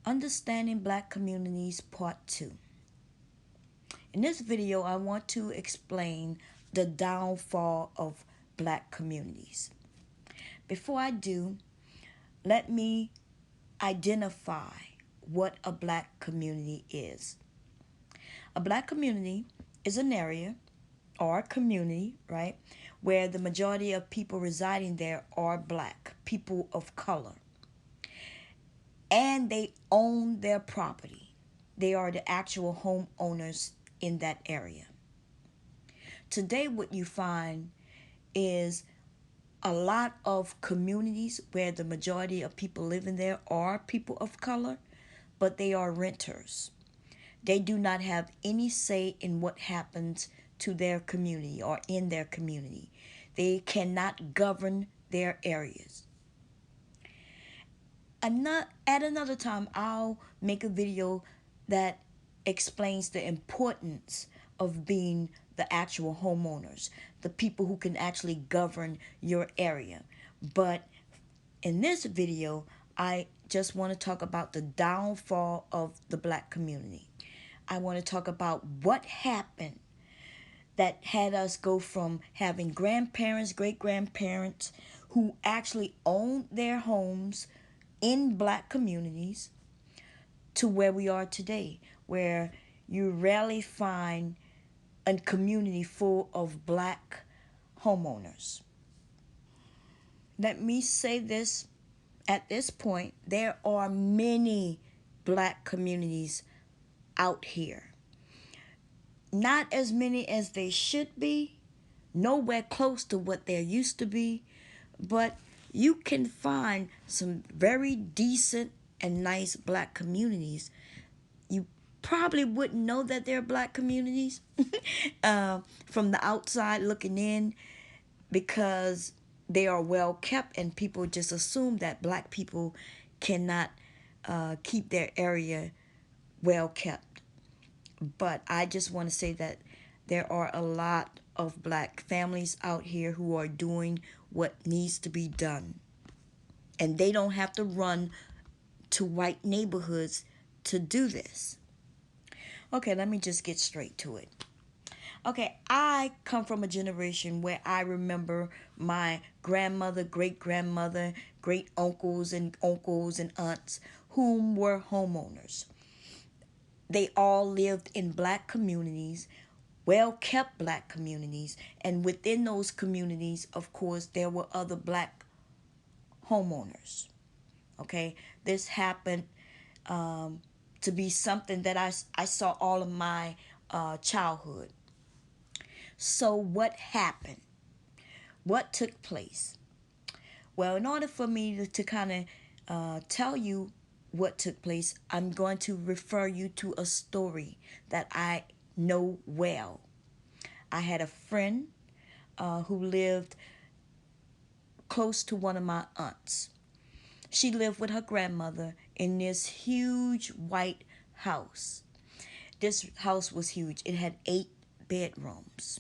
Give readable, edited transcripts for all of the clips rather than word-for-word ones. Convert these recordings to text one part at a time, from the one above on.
Understanding Black Communities Part 2. In this video, I want to explain the downfall of Black communities. Before I do, let me identify what a Black community is. A Black community is an area or community, right, where the majority of people residing there are Black, people of color, and they own their property. They are the actual homeowners in that area. Today, what you find is a lot of communities where the majority of people living there are people of color, but they are renters. They do not have any say in what happens to their community or in their community. They cannot govern their areas. At another time, I'll make a video that explains the importance of being the actual homeowners, the people who can actually govern your area. But in this video, I just want to talk about the downfall of the Black community. I want to talk about what happened that had us go from having grandparents, great-grandparents who actually owned their homes in Black communities to where we are today, where you rarely find a community full of Black homeowners. Let me say this at this point, there are many Black communities out here. Not as many as they should be, nowhere close to what there used to be, but you can find some very decent and nice Black communities. You probably wouldn't know that they're Black communities from the outside looking in, because they are well kept and people just assume that Black people cannot keep their area well kept. But I just want to say that there are a lot of Black families out here who are doing what needs to be done. And they don't have to run to white neighborhoods to do this. Okay, let me just get straight to it. Okay, I come from a generation where I remember my grandmother, great-grandmother, great-uncles and uncles and aunts whom were homeowners. They all lived in Black communities, well-kept Black communities, and within those communities, of course, there were other Black homeowners. Okay, this happened to be something that I saw all of my childhood. So what happened? What took place? Well, in order for me to kind of tell you what took place, I'm going to refer you to a story that I know well. I had a friend who lived close to one of my aunts. She lived with her grandmother in this huge white house. This house was huge. It had 8 bedrooms.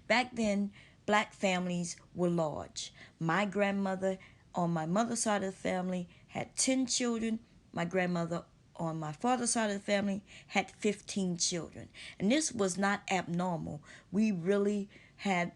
Back then, Black families were large. My grandmother on my mother's side of the family had 10 children. My grandmother on my father's side of the family had 15 children. And this was not abnormal. We really had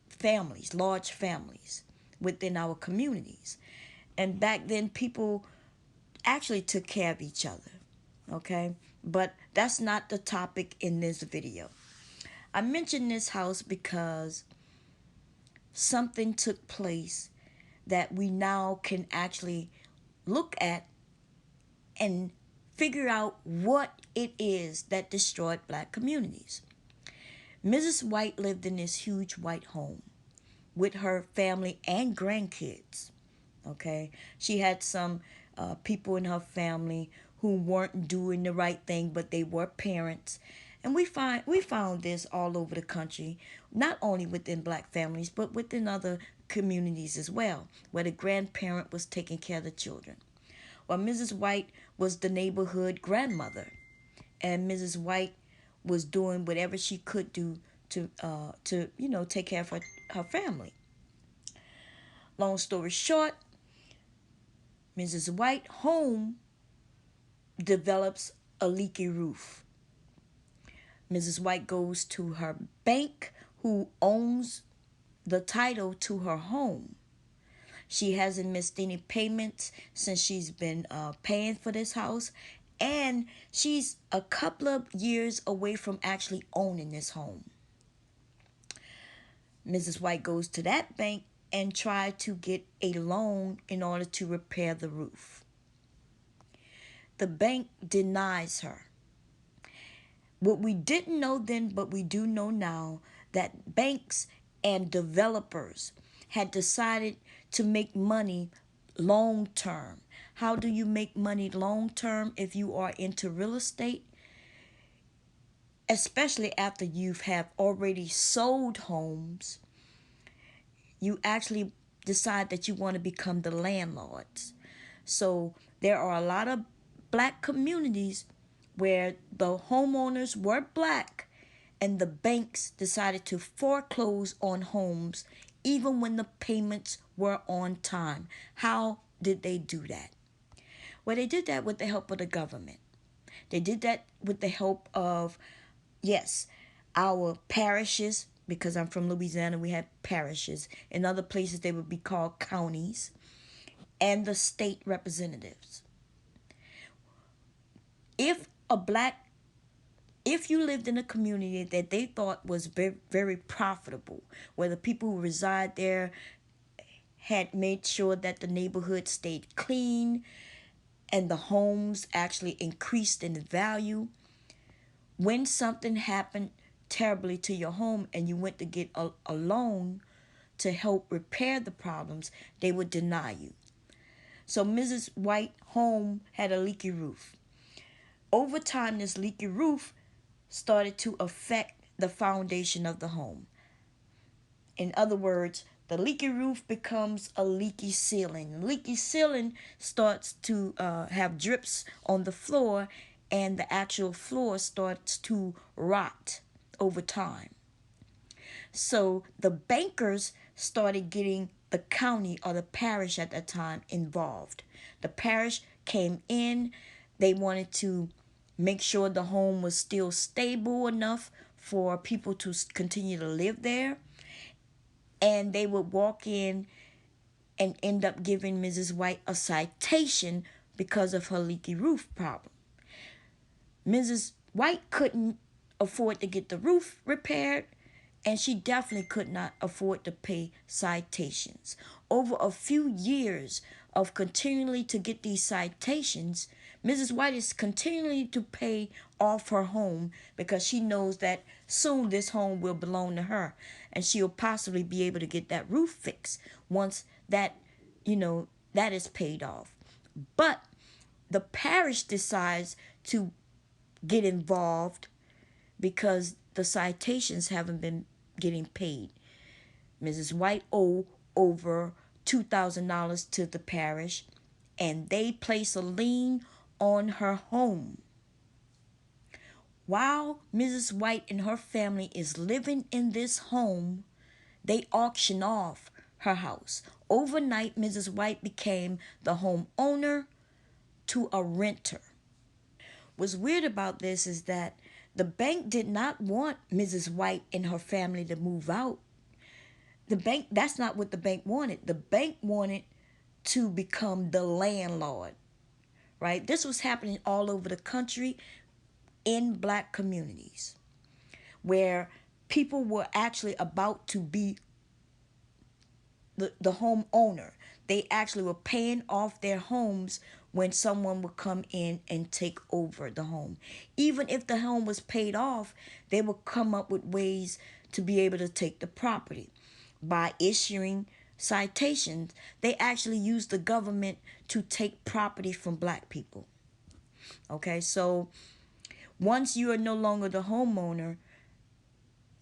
families, large families within our communities. And back then, people actually took care of each other, okay? But that's not the topic in this video. I mention this house because something took place that we now can actually look at and figure out what it is that destroyed Black communities. Mrs. White lived in this huge white home with her family and grandkids. Okay, she had some people in her family who weren't doing the right thing, but they were parents. And we found this all over the country, not only within Black families, but within other communities as well, where the grandparent was taking care of the children. Well, Mrs. White was the neighborhood grandmother, and Mrs. White was doing whatever she could do to take care of her family. Long story short, Mrs. White home develops a leaky roof. Mrs. White goes to her bank, who owns the title to her home. She hasn't missed any payments since she's been paying for this house. And she's a couple of years away from actually owning this home. Mrs. White goes to that bank and tries to get a loan in order to repair the roof. The bank denies her. What we didn't know then, but we do know now, that banks and developers had decided to make money long term. How do you make money long term if you are into real estate? Especially after you have already sold homes, you actually decide that you want to become the landlords. So there are a lot of black communities where the homeowners were black and the banks decided to foreclose on homes even when the payments were on time. How did they do that? Well, they did that with the help of the government. They did that with the help of, yes, our parishes, because I'm from Louisiana, we had parishes. In other places, they would be called counties, and the state representatives. If you lived in a community that they thought was very, very profitable, where the people who reside there had made sure that the neighborhood stayed clean and the homes actually increased in value, when something happened terribly to your home and you went to get a loan to help repair the problems, they would deny you. So Mrs. White's home had a leaky roof. Over time, this leaky roof started to affect the foundation of the home. In other words, the leaky roof becomes a leaky ceiling. The leaky ceiling starts to have drips on the floor, and the actual floor starts to rot over time. So the bankers started getting the county or the parish at that time involved. The parish came in. They wanted to make sure the home was still stable enough for people to continue to live there. And they would walk in and end up giving Mrs. White a citation because of her leaky roof problem. Mrs. White couldn't afford to get the roof repaired, and she definitely could not afford to pay citations. Over a few years of continually to get these citations, Mrs. White is continually to pay off her home because she knows that soon this home will belong to her, and she'll possibly be able to get that roof fixed once that, that is paid off. But the parish decides to get involved because the citations haven't been getting paid. Mrs. White owed over $2,000 to the parish, and they place a lien on her home. While Mrs. White and her family is living in this home, they auction off her house. Overnight, Mrs. White became the homeowner to a renter. What's weird about this is that the bank did not want Mrs. White and her family to move out. That's not what the bank wanted. The bank wanted to become the landlord, right? This was happening all over the country in black communities where people were actually about to be the homeowner. They actually were paying off their homes when someone would come in and take over the home. Even if the home was paid off, they would come up with ways to be able to take the property. By issuing citations, they actually used the government to take property from black people. Okay, so once you are no longer the homeowner,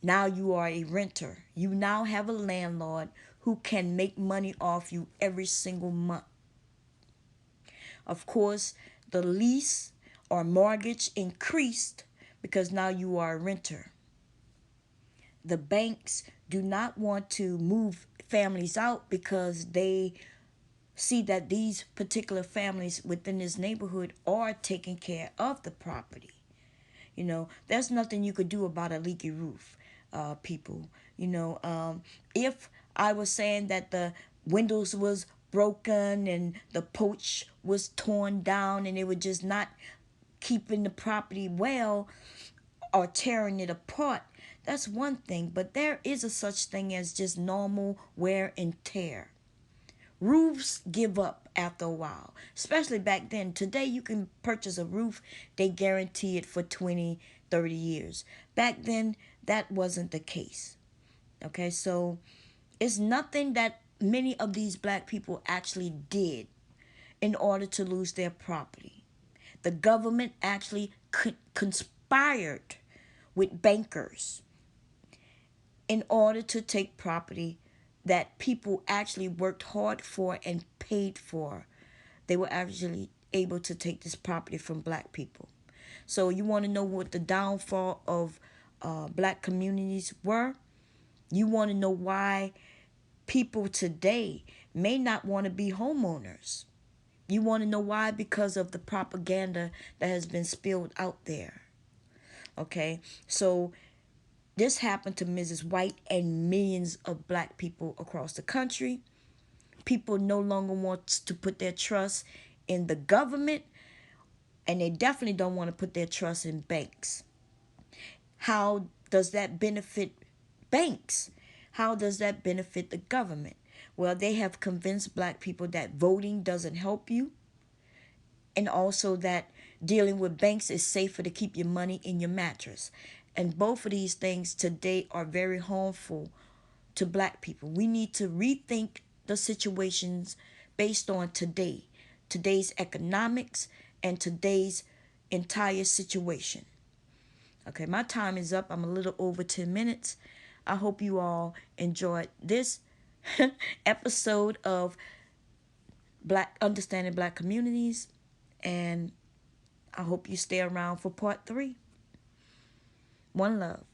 now you are a renter. You now have a landlord who can make money off you every single month. Of course, the lease or mortgage increased because now you are a renter. The banks do not want to move families out because they see that these particular families within this neighborhood are taking care of the property. You know, there's nothing you could do about a leaky roof, people. You know, if I was saying that the windows was broken and the porch was torn down and it was just not keeping the property well or tearing it apart, that's one thing. But there is a such thing as just normal wear and tear. Roofs give up after a while, especially back then. Today, you can purchase a roof, they guarantee it for 20, 30 years. Back then, that wasn't the case. Okay, so it's nothing that many of these black people actually did in order to lose their property. The government actually conspired with bankers in order to take property that people actually worked hard for and paid for. They were actually able to take this property from black people. So you want to know what the downfall of black communities were? You want to know why people today may not want to be homeowners? You want to know why? Because of the propaganda that has been spilled out there. Okay, so this happened to Mrs. White and millions of black people across the country. People no longer want to put their trust in the government, and they definitely don't want to put their trust in banks. How does that benefit banks? How does that benefit the government? Well, they have convinced black people that voting doesn't help you, and also that dealing with banks is safer to keep your money in your mattress. And both of these things today are very harmful to black people. We need to rethink the situations based on today's economics, and today's entire situation. Okay, my time is up. I'm a little over 10 minutes. I hope you all enjoyed this episode of Black Understanding Black Communities, and I hope you stay around for part 3. One love.